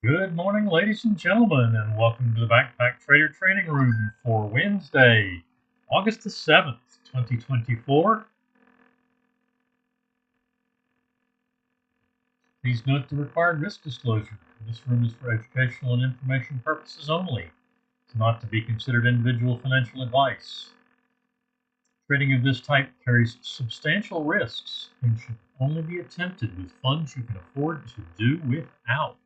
Good morning, ladies and gentlemen, and welcome to the Backpacktrader training room for Wednesday, August the 7th, 2024. Please note the required risk disclosure. This room is for educational and information purposes only. It's not to be considered individual financial advice. Trading of this type carries substantial risks and should only be attempted with funds you can afford to do without.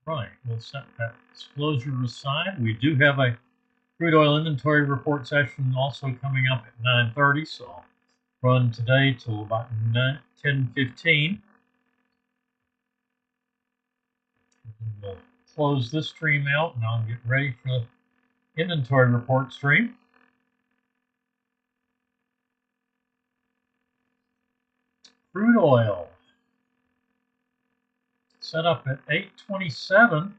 Right, we'll set that disclosure aside. We do have a crude oil inventory report session also coming up at 9:30, so I'll run today till about 10:15. We'll close this stream out and I'll get ready for the inventory report stream. Crude oil set up at 8:27,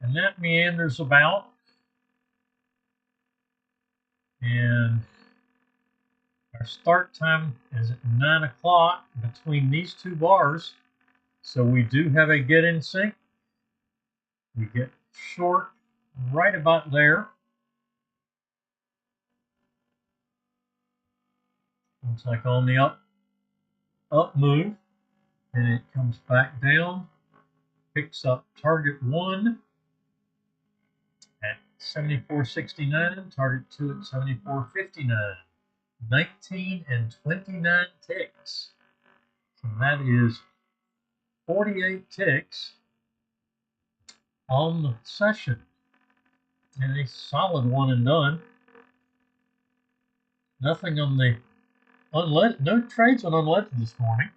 and that meanders about. And our start time is at 9 o'clock between these two bars. So we do have a get in sync. We get short right about there. Looks like on the up move, and it comes back down, picks up target 1 at 74.69, target 2 at 74.59, 19 and 29 ticks. So that is 48 ticks on the session, and a solid one and done. Nothing on the unleaded, no trades on unleaded this morning.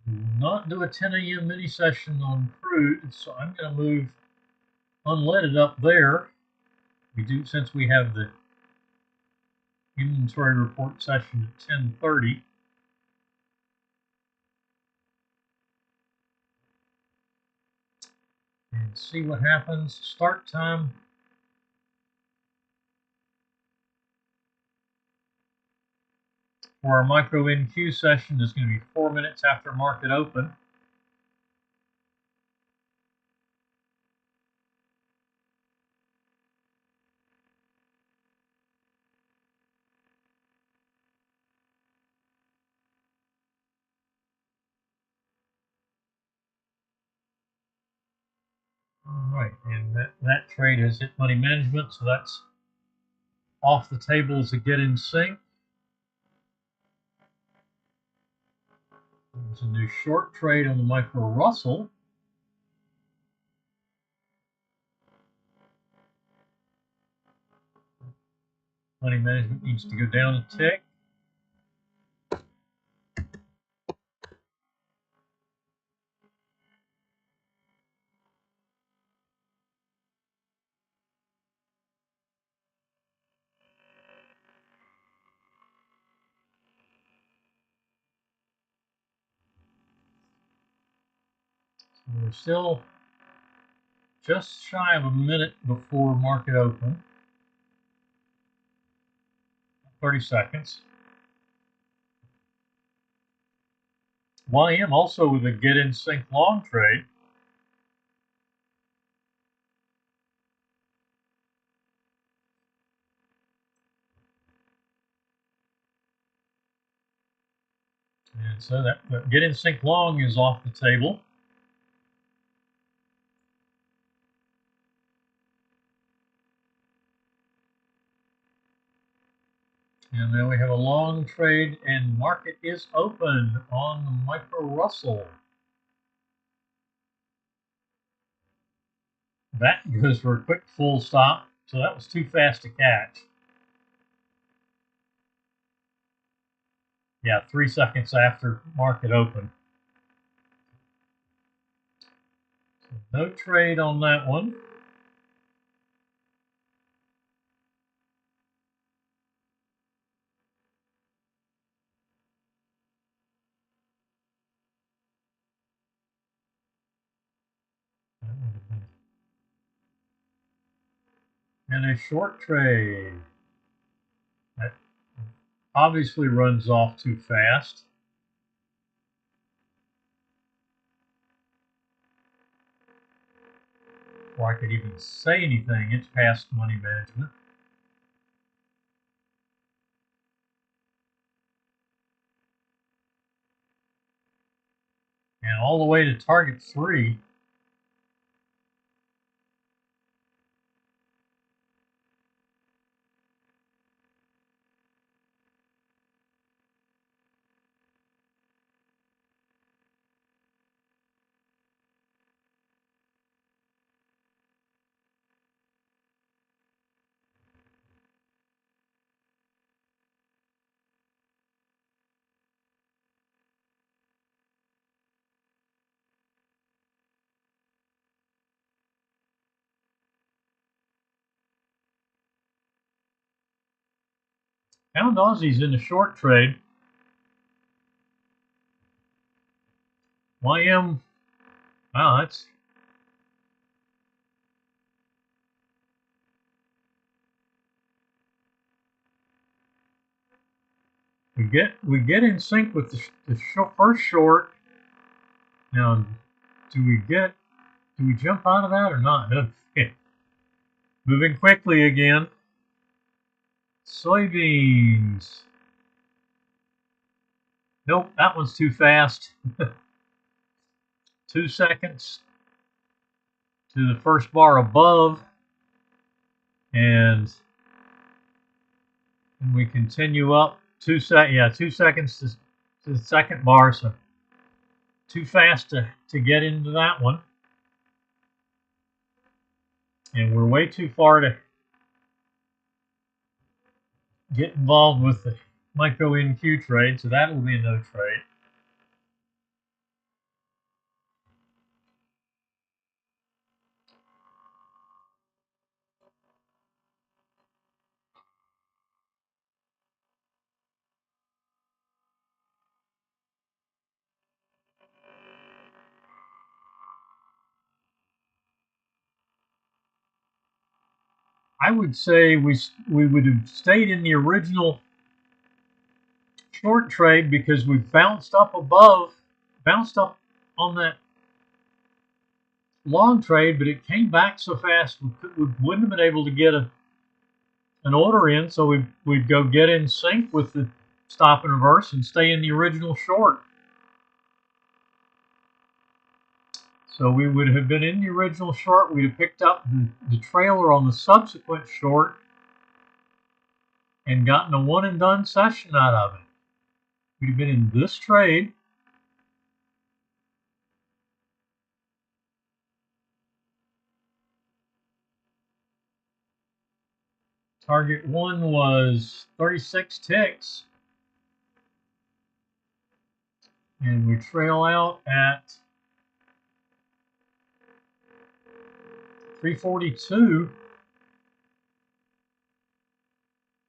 We will not do a 10 a.m. mini session on crude, so I'm going to move unleaded up there. We do, since we have the inventory report session at 10:30. And see what happens. Start time for our micro NQ session is going to be 4 minutes after market open. All right, and that trade has hit money management, so that's off the table as a get in sync. There's a new short trade on the micro Russell. Money management needs to go down a tick. So we're still just shy of a minute before market open. 30 seconds. YM also with a get in sync long trade. And so that get in sync long is off the table. And then we have a long trade, and market is open on the micro Russell. That goes for a quick full stop, so that was too fast to catch. Yeah, 3 seconds after market open. So no trade on that one. And a short trade. That obviously runs off too fast. before I could even say anything, it's past money management. And all the way to target 3. Pound Aussie's in the short trade. YM, wow, that's we get in sync with the first short. Now, do we jump out of that or not? Okay. Moving quickly again. Soybeans. Nope, that one's too fast. 2 seconds to the first bar above, and we continue up 2 seconds to the second bar, so too fast to get into that one. And we're way too far to get involved with the micro NQ trade, so that will be a no trade. I would say we would have stayed in the original short trade because we bounced up on that long trade, but it came back so fast we wouldn't have been able to get an order in, so we'd go get in sync with the stop and reverse and stay in the original short. So we would have been in the original short. We'd have picked up the trailer on the subsequent short and gotten a one and done session out of it. We'd have been in this trade. Target 1 was 36 ticks. And we trail out at 342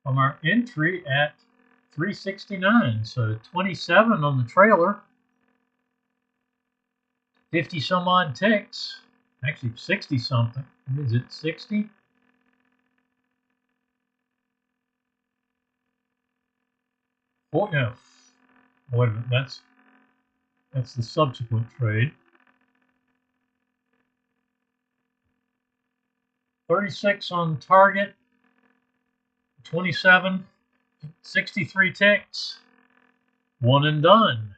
from our entry at 369. So 27 on the trailer, 50 some odd ticks, actually 60 something. Is it 60? Oh, no. Wait a minute, that's the subsequent trade. 36 on target, 27, 63 ticks, one and done.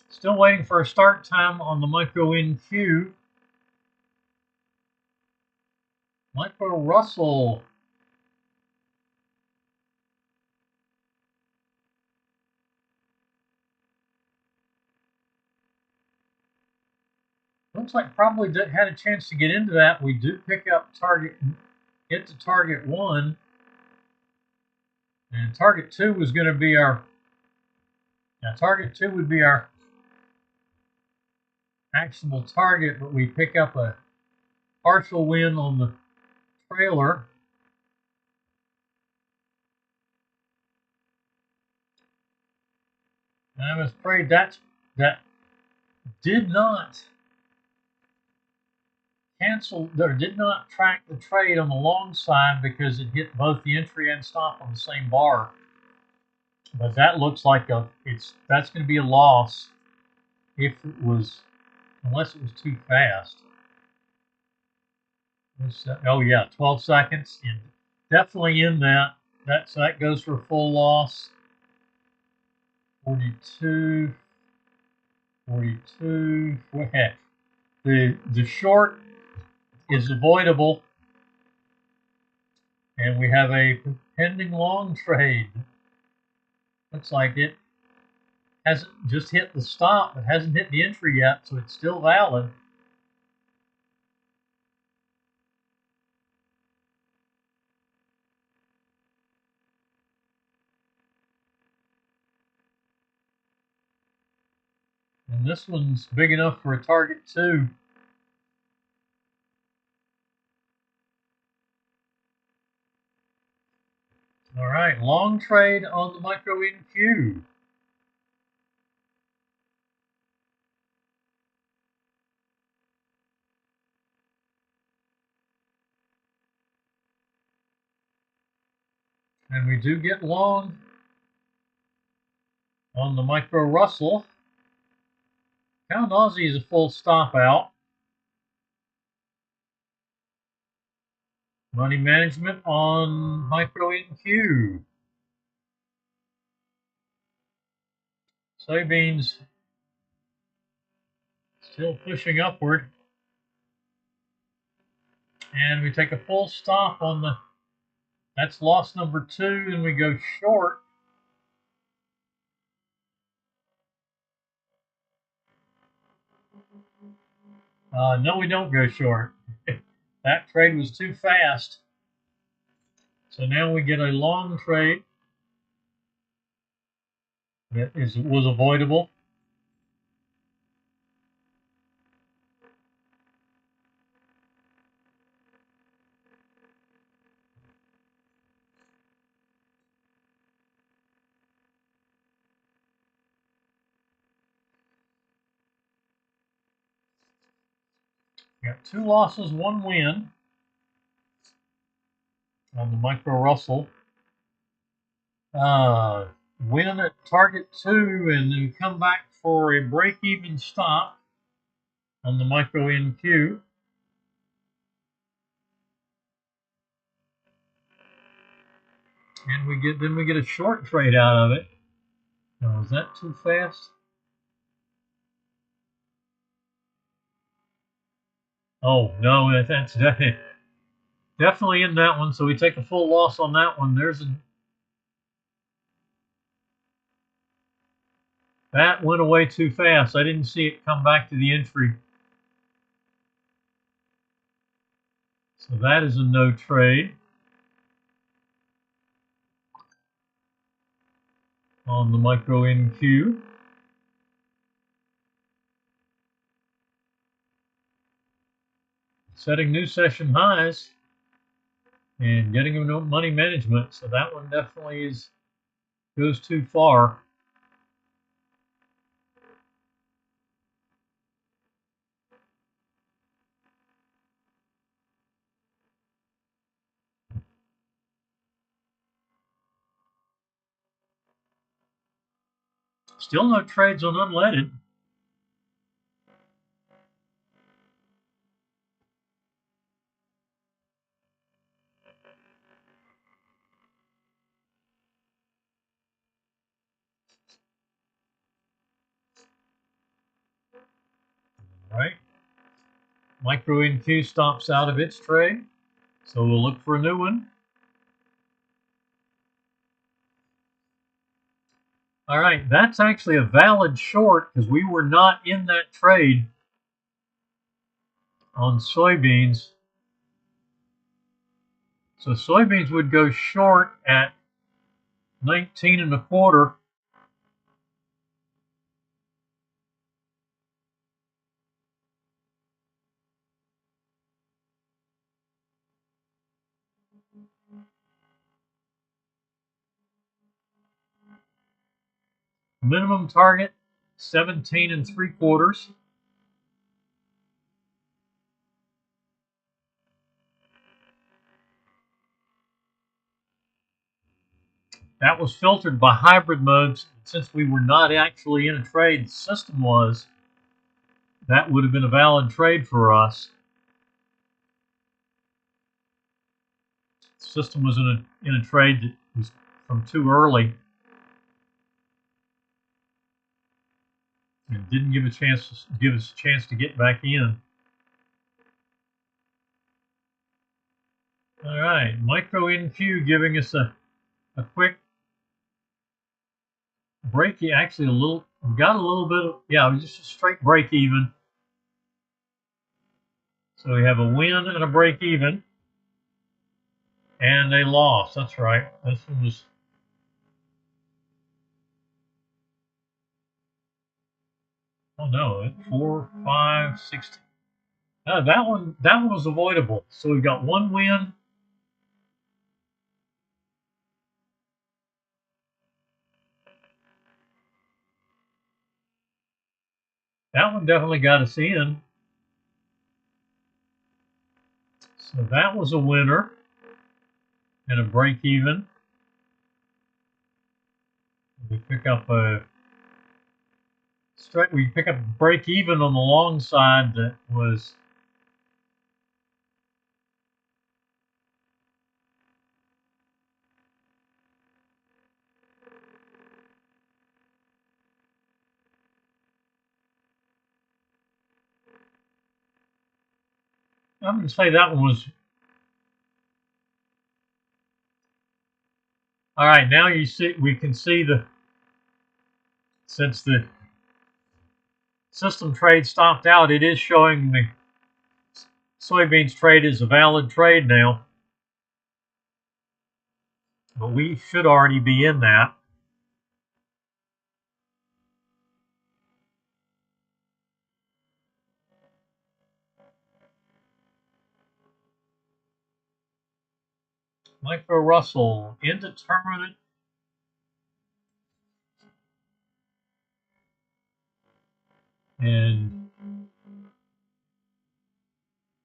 Still waiting for a start time on the micro NQ. Micro Russell. Looks like probably had a chance to get into that. We do pick up get to target 1. And target 2 was going to be target 2 would be our actionable target, but we pick up a partial win on the trailer. And I was afraid that did not cancel, or did not track the trade on the long side because it hit both the entry and stop on the same bar. But that looks like that's going to be a loss unless it was too fast. Oh yeah, 12 seconds, and definitely in that. So that goes for full loss. 42, 42. Heck, the short is avoidable, and we have a pending long trade. Looks like it hasn't just hit the stop. It hasn't hit the entry yet, so it's still valid. And this one's big enough for a target too. All right, long trade on the micro NQ. And we do get long on the micro Russell. Pound Aussie is a full stop out. Money management on micro NQ. Soybeans still pushing upward. And we take a full stop on the, that's loss number 2, and we go short. No, we don't go short. That trade was too fast. So now we get a long trade that was avoidable. Got 2 losses, 1 win on the micro Russell. Win at target 2, and then come back for a break-even stop on the micro NQ. And we get a short trade out of it. Now, is that too fast? Oh no, that's definitely in that one. So we take a full loss on that one. That went away too fast. I didn't see it come back to the entry. So that is a no trade on the micro NQ. Setting new session highs and getting them money management. So that one definitely goes too far. Still no trades on unleaded. All right. Micro NQ stops out of its trade. So we'll look for a new one. All right, that's actually a valid short because we were not in that trade on soybeans. So soybeans would go short at 19 and a quarter. Minimum target 17 and 3/4. That was filtered by hybrid modes. Since we were not actually in a trade, the system was. That would have been a valid trade for us. system was in a trade that was from too early and didn't give us a chance to get back in. All right, micro NQ giving us a quick break. Actually, got a little bit of, yeah, it was just a straight break even. So we have a win and a break even and a loss. That's right. This one was, oh no, 4, 5, 6. That one was avoidable. So we've got one win. That one definitely got us in. So that was a winner and a break even. We pick up a break even on the long side that was I'm going to say that one was. All right, now we can see since the system trade stopped out, it is showing the soybeans trade is a valid trade now. But we should already be in that. Micro Russell, indeterminate. And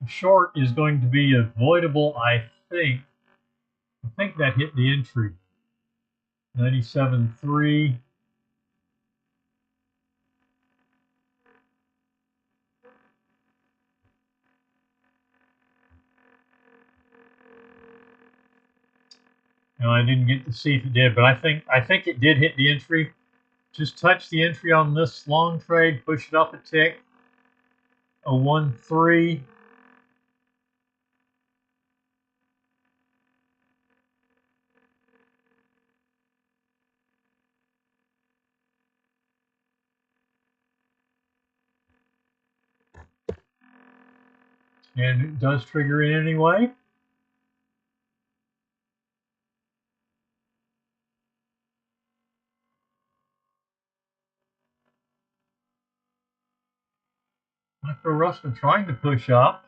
short is going to be avoidable, I think. I think that hit the entry. 97.3. No, I didn't get to see if it did, but I think it did hit the entry. Just touch the entry on this long trade, push it up a tick. A 1.3. And it does trigger it anyway. Micro Russell trying to push up.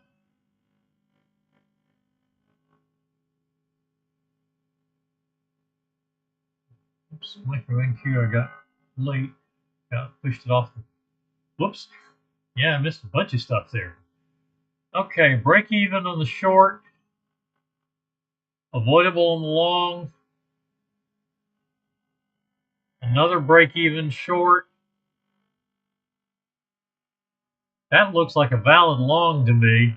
Oops, Micro NQ, I got late. Pushed it off. Whoops. Yeah, I missed a bunch of stuff there. Okay, break even on the short. Avoidable on the long. Another break even short. That looks like a valid long to me.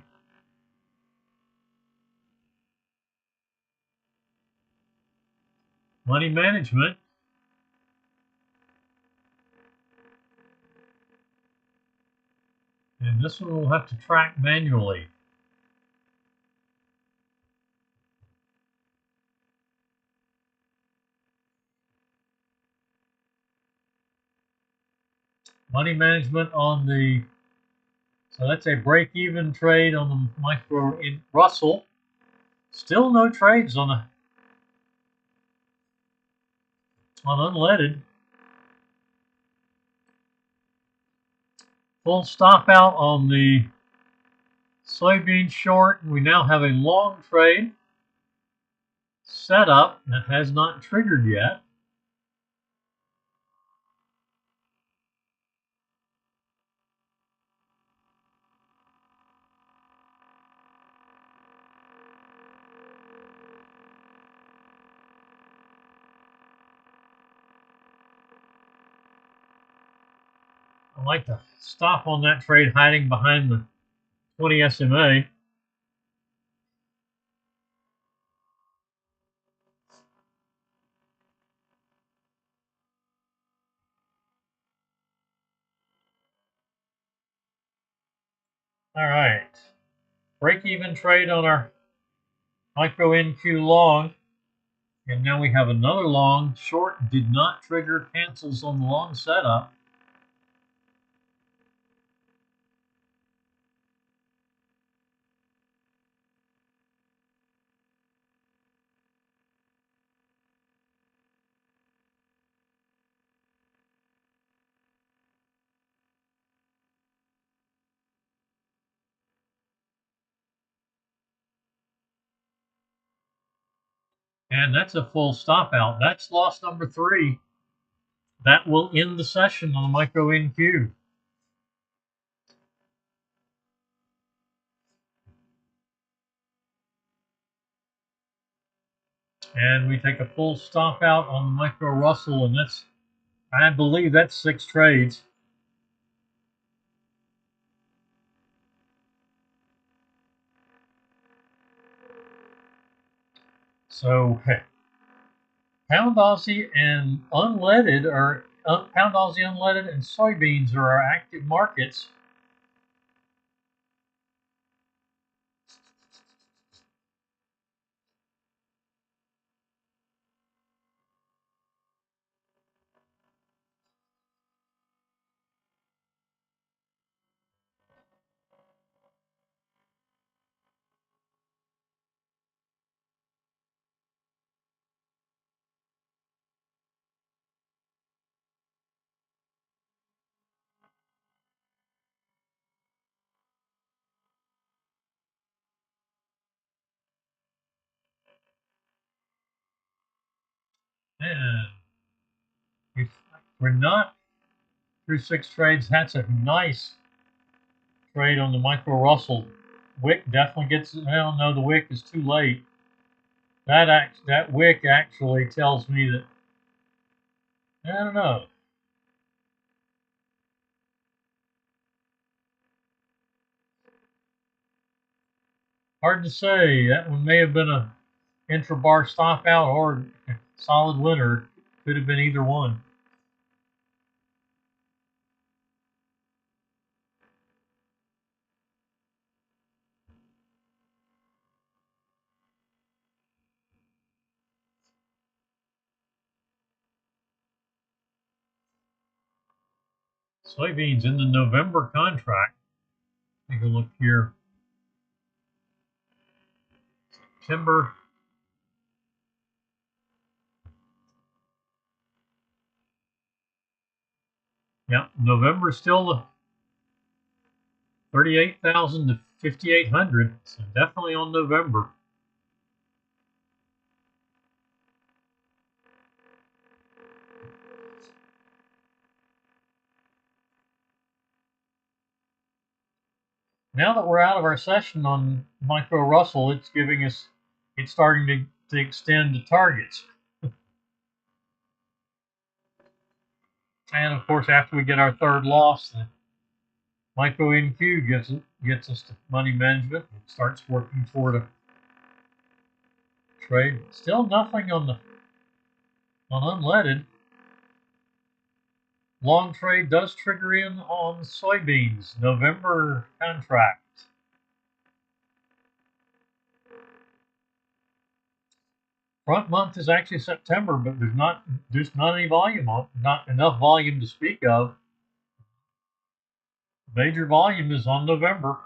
Money management. And this one we'll have to track manually. Money management on the, so that's a break-even trade on the micro in Russell. Still no trades on unleaded. Full stop out on the soybean short. We now have a long trade set up that has not triggered yet. I like to stop on that trade hiding behind the 20 SMA. All right. Break-even trade on our micro NQ long. And now we have another long. Short did not trigger, cancels on the long setup. And that's a full stop out. That's loss number 3. That will end the session on the micro NQ. And we take a full stop out on the micro Russell, and that's, I believe that's 6 trades. So Pound Aussie and unleaded are Pound Aussie unleaded and soybeans are our active markets. And if we're not through 6 trades, that's a nice trade on the micro Russell. Wick definitely gets, well, no, the wick is too late. That wick actually tells me that, I don't know. Hard to say. That one may have been a intra-bar stop out or solid winner. Could have been either one. Soybeans in the November contract. Take a look here. September. Yeah, November still 38,000 to 5,800. So definitely on November. Now that we're out of our session on micro Russell, it's giving us, it's starting to extend the targets. And of course, after we get our third loss, the micro NQ gets us to money management. It starts working toward a trade. Still nothing on unleaded. Long trade does trigger in on soybeans. November contract. Front month is actually September, but there's not any volume on, not enough volume to speak of. Major volume is on November,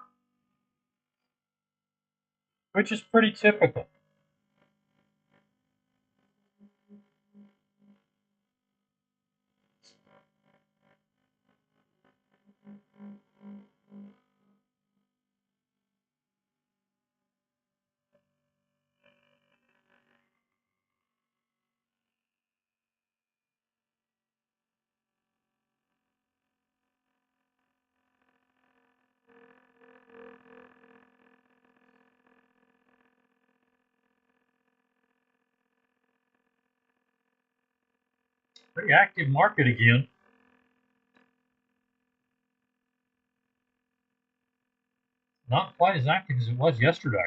which is pretty typical. Pretty active market again. Not quite as active as it was yesterday.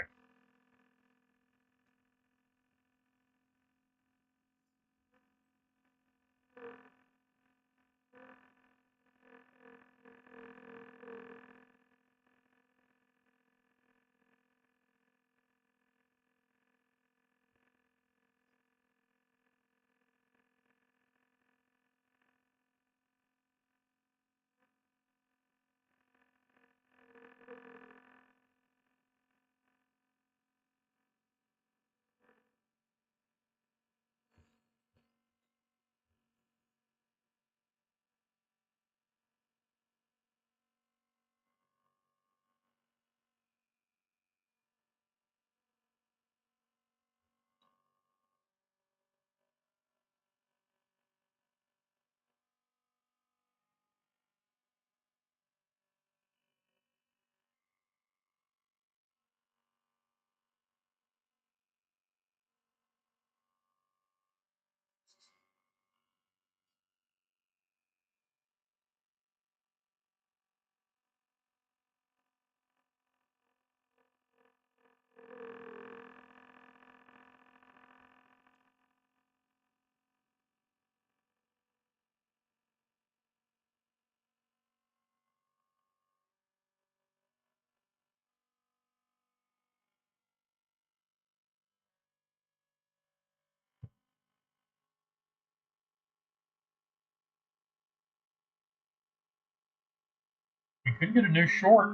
You could get a new short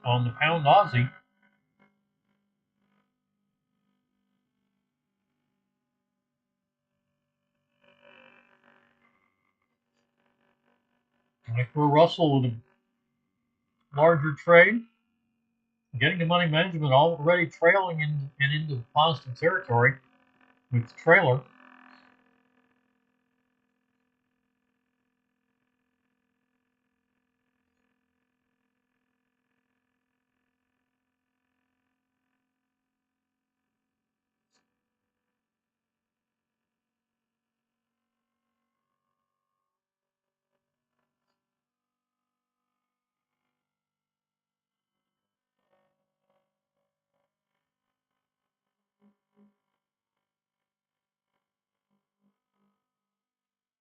on the pound Aussie. Micro Russell with a larger trade. Getting to money management, already trailing into positive territory with the trailer.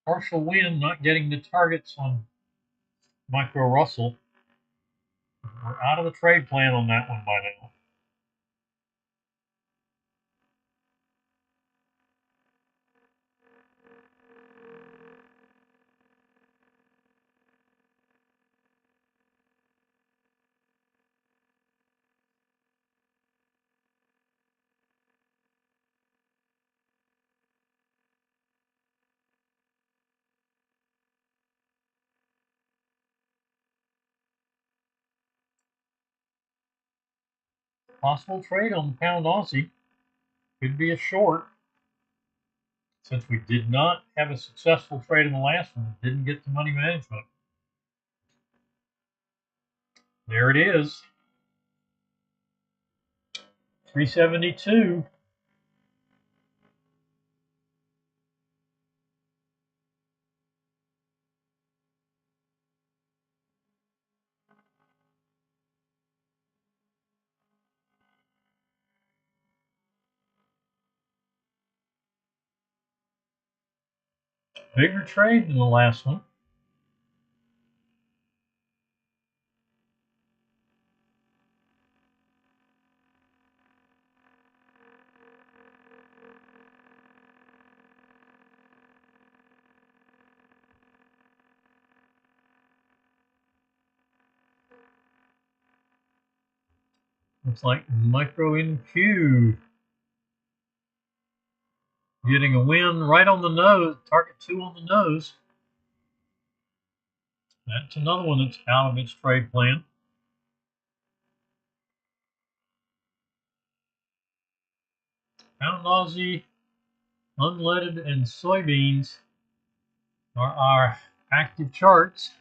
Partial win, not getting the targets on Micro Russell. We're out of the trade plan on that one by now. Possible trade on the pound Aussie. Could be a short. Since we did not have a successful trade in the last one, didn't get to money management. There it is. 372. Bigger trade than the last one. Looks like Micro NQ getting a win right on the nose, target 2 on the nose. That's another one that's out of its trade plan. Pound Aussie, unleaded, and soybeans are our active charts.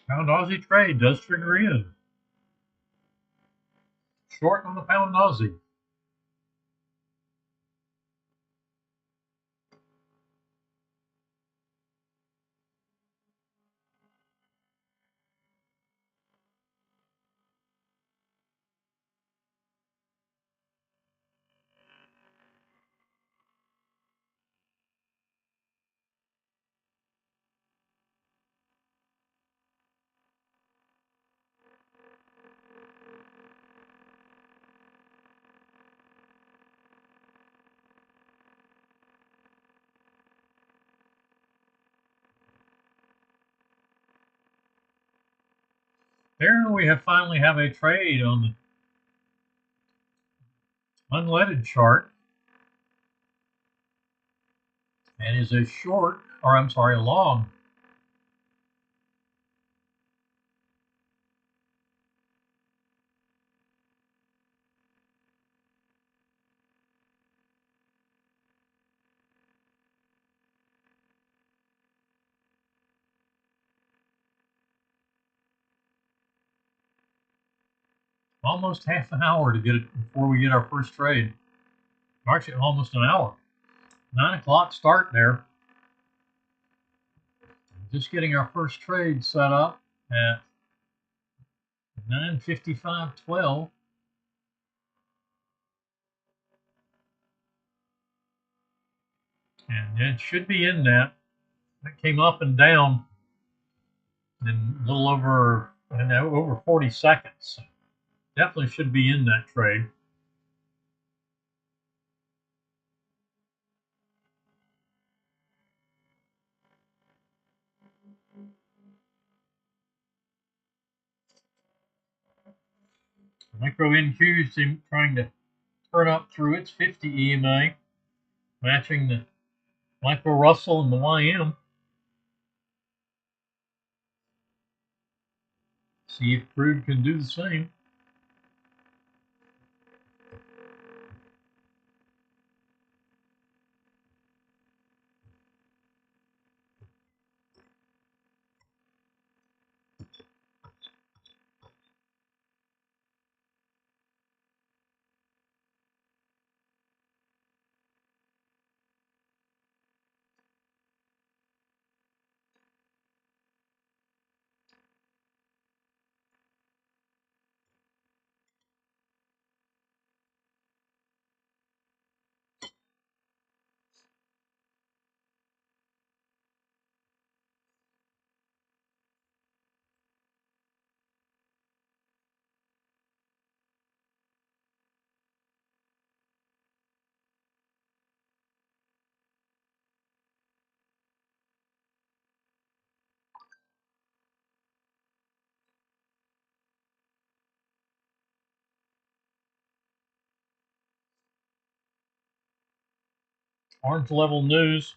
Pound Aussie trade does trigger in. Short on the pound Aussie. There we have finally have a trade on the unleaded chart. And is a short, or I'm sorry, long. Almost half an hour to get it before we get our first trade. Actually, almost an hour. 9 o'clock start there. Just getting our first trade set up at 9:55:12. And it should be in that. It came up and down in a little over, over 40 seconds. Definitely should be in that trade. Micro NQ is trying to turn up through its 50 EMA, matching the Micro Russell and the YM. See if crude can do the same. Arms level news.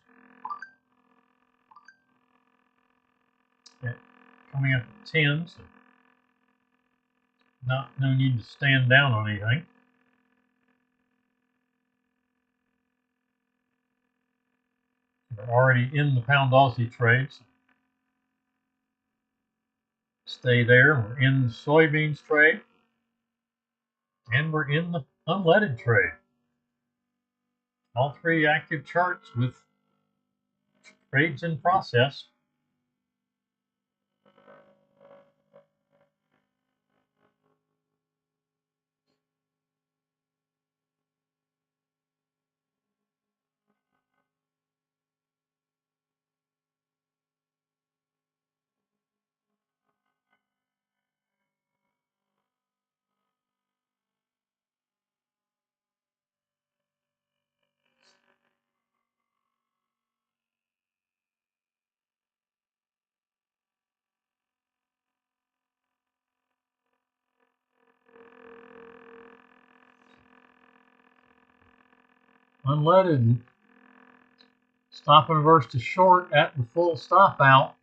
Coming up at 10, so no need to stand down on anything. We're already in the pound Aussie trade, so stay there. We're in the soybeans trade, and we're in the unleaded trade. All three active charts with trades in process. Unleaded, stop and reverse to short at the full stop out.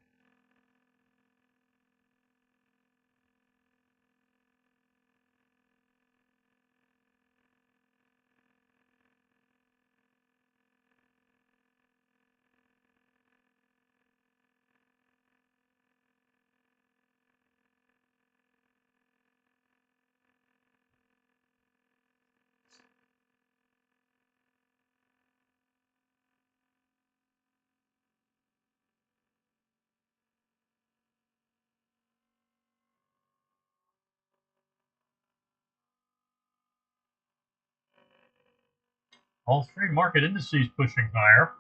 All three market indices pushing higher.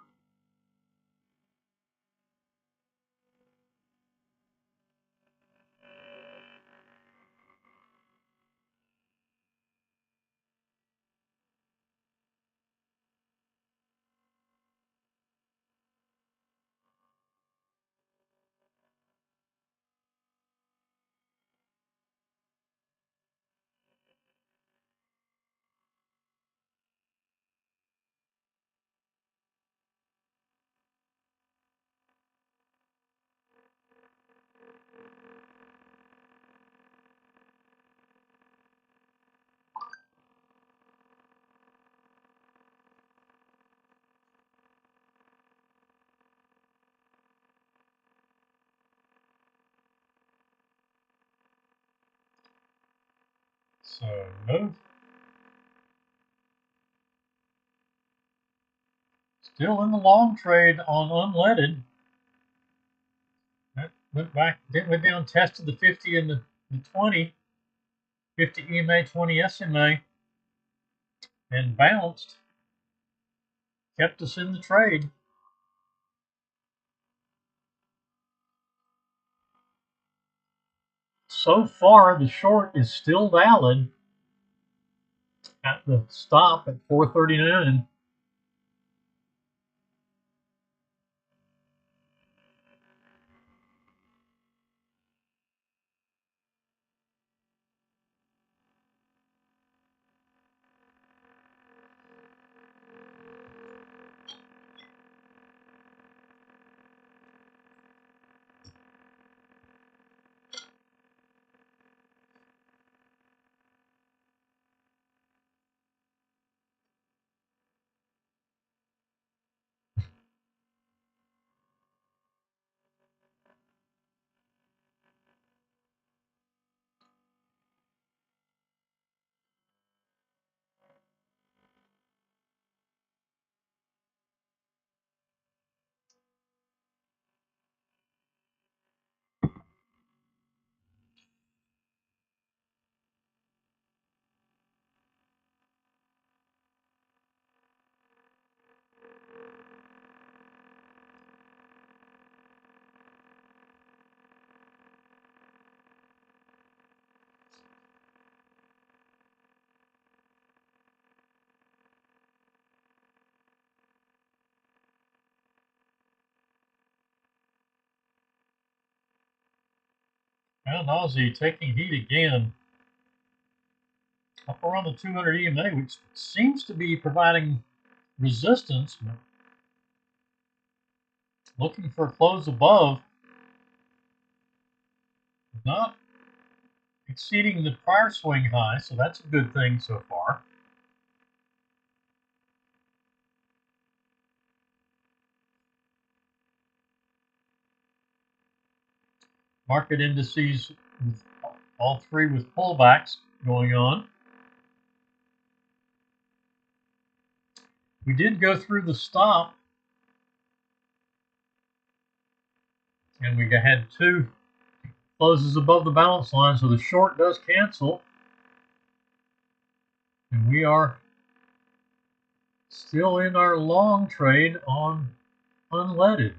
So no, still in the long trade on unleaded. That went back, then went down, tested the 50 and the 20, 50 EMA, 20 SMA, and bounced, kept us in the trade. So far, the short is still valid at the stop at 439. And Aussie taking heat again up around the 200 EMA, which seems to be providing resistance. Looking for a close above, not exceeding the prior swing high, so that's a good thing so far. Market indices, with all three with pullbacks going on. We did go through the stop, and we had two closes above the balance line, so the short does cancel. And we are still in our long trade on unleaded.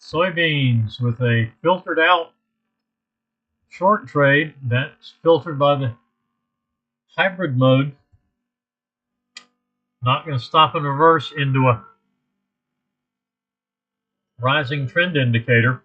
Soybeans with a filtered out short trade that's filtered by the hybrid mode. Not going to stop and reverse into a rising trend indicator.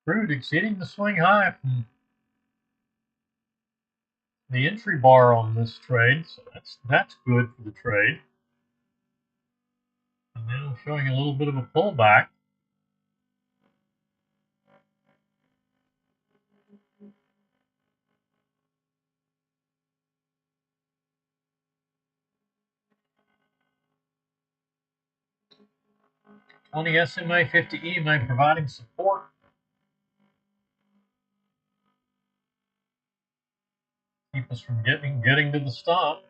Crude exceeding the swing high from the entry bar on this trade, so that's good for the trade. And now showing a little bit of a pullback. On the SMA, 50 EMA providing support. Keep Just from getting to the stop.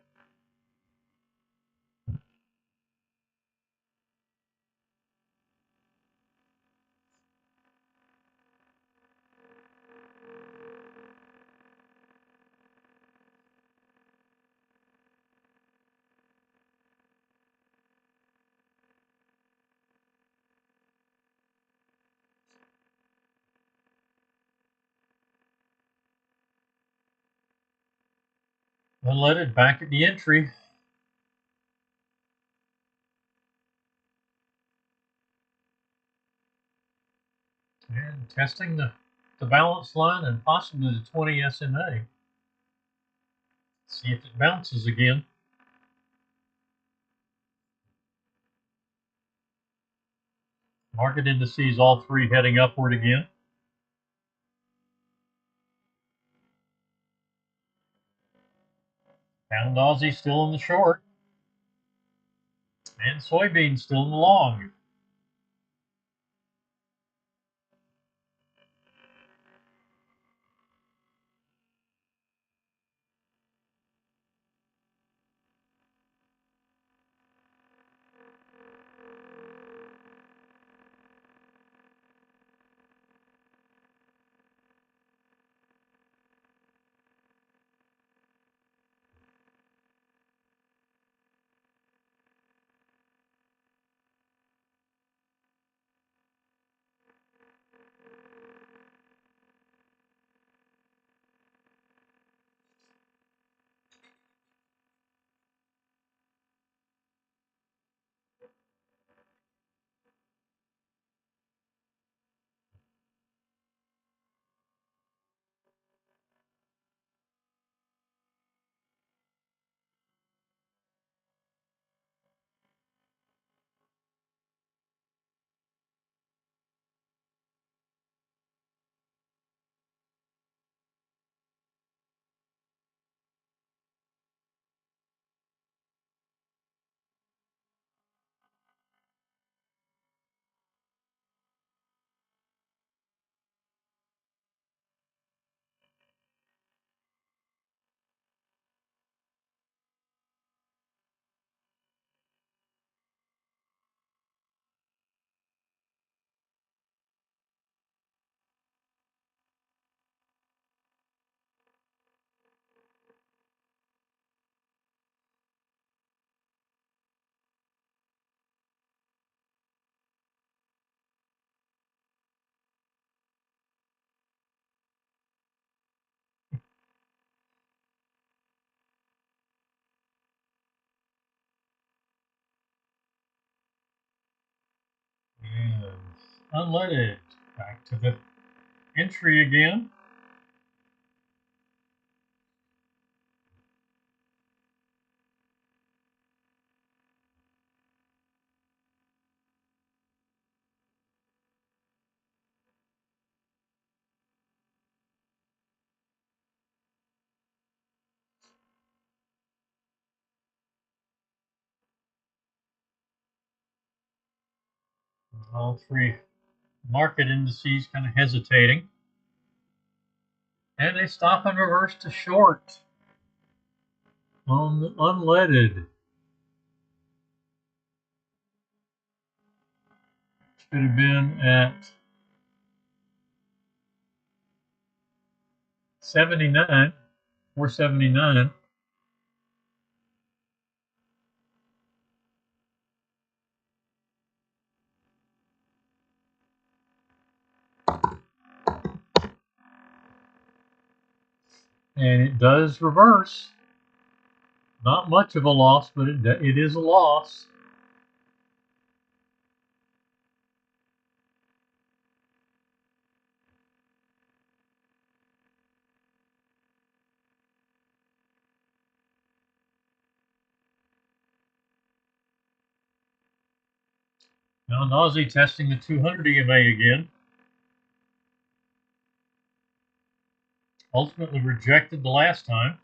Unleaded back at the entry. And testing the balance line and possibly the 20 SMA. See if it bounces again. Market indices, all three heading upward again. Pound Aussie still in the short. And soybeans still in the long. And unleaded back to the entry again. All three market indices kind of hesitating. And they stop and reverse to short on the unleaded. Should have been at 79, 479. And it does reverse. Not much of a loss, but it is a loss. Now Nazi testing the 200 EMA again. Ultimately rejected the last time.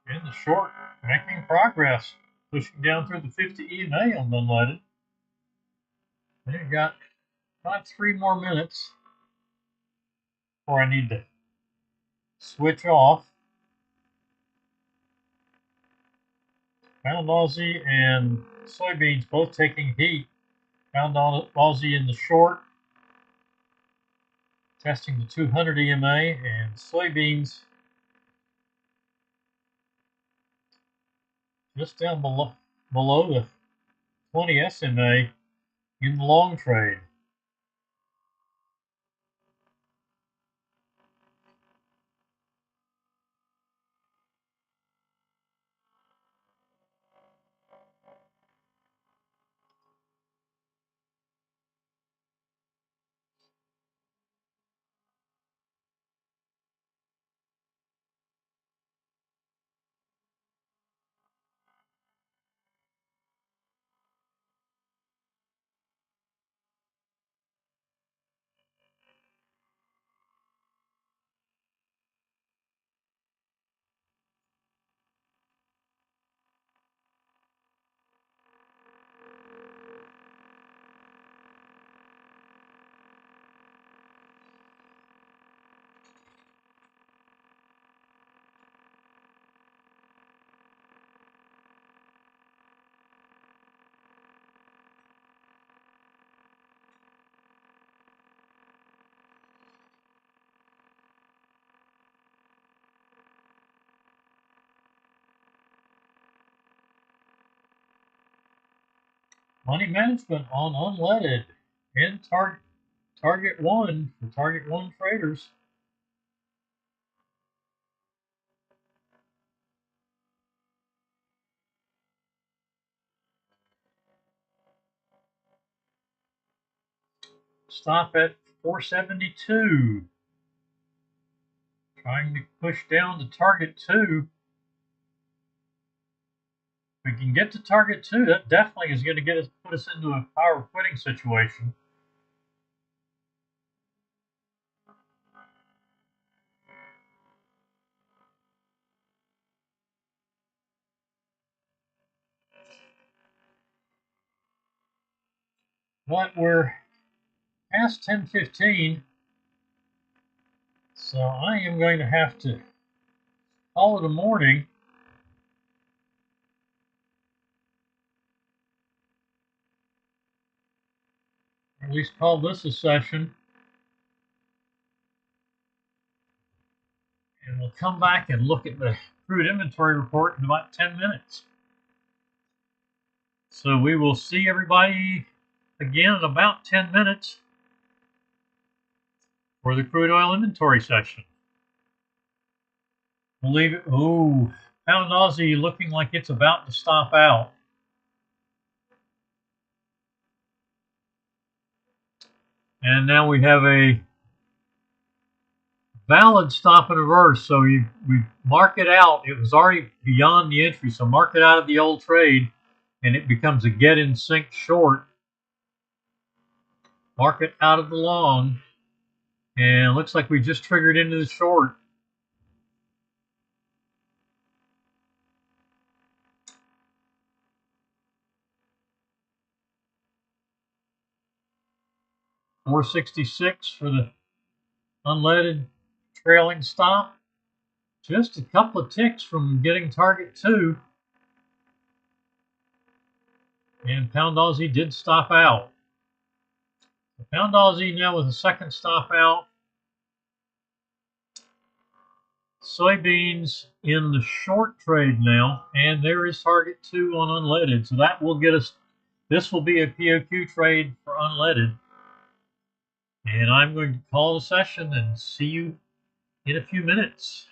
In the short, making progress, pushing down through the 50 EMA on unleaded. We've got about 3 more minutes before I need to switch off. Pound Aussie and soybeans both taking heat. Pound Aussie in the short, testing the 200 EMA, and soybeans just down below the 20 SMA in the long trade. Money management on unleaded and target 1 for target 1 traders. Stop at 472. Trying to push down to target 2. If we can get to target 2, that definitely is going to put us into a power quitting situation. But we're past 10:15, so I am going to have to call it a morning. Or at least call this a session. And we'll come back and look at the crude inventory report in about 10 minutes. So we will see everybody again in about 10 minutes for the crude oil inventory session. We'll leave it. Oh, Pound Aussie looking like it's about to stop out. And now we have a valid stop and reverse. So we mark it out. It was already beyond the entry. So mark it out of the old trade and it becomes a get in sync short. Mark it out of the long. And it looks like we just triggered into the short. $466 for the unleaded trailing stop. Just a couple of ticks from getting target 2. And Pound Aussie did stop out. The Pound Aussie now with a second stop out. Soybeans in the short trade now, and there is target 2 on unleaded. So that will get us, this will be a POQ trade for unleaded. And I'm going to call the session and see you in a few minutes.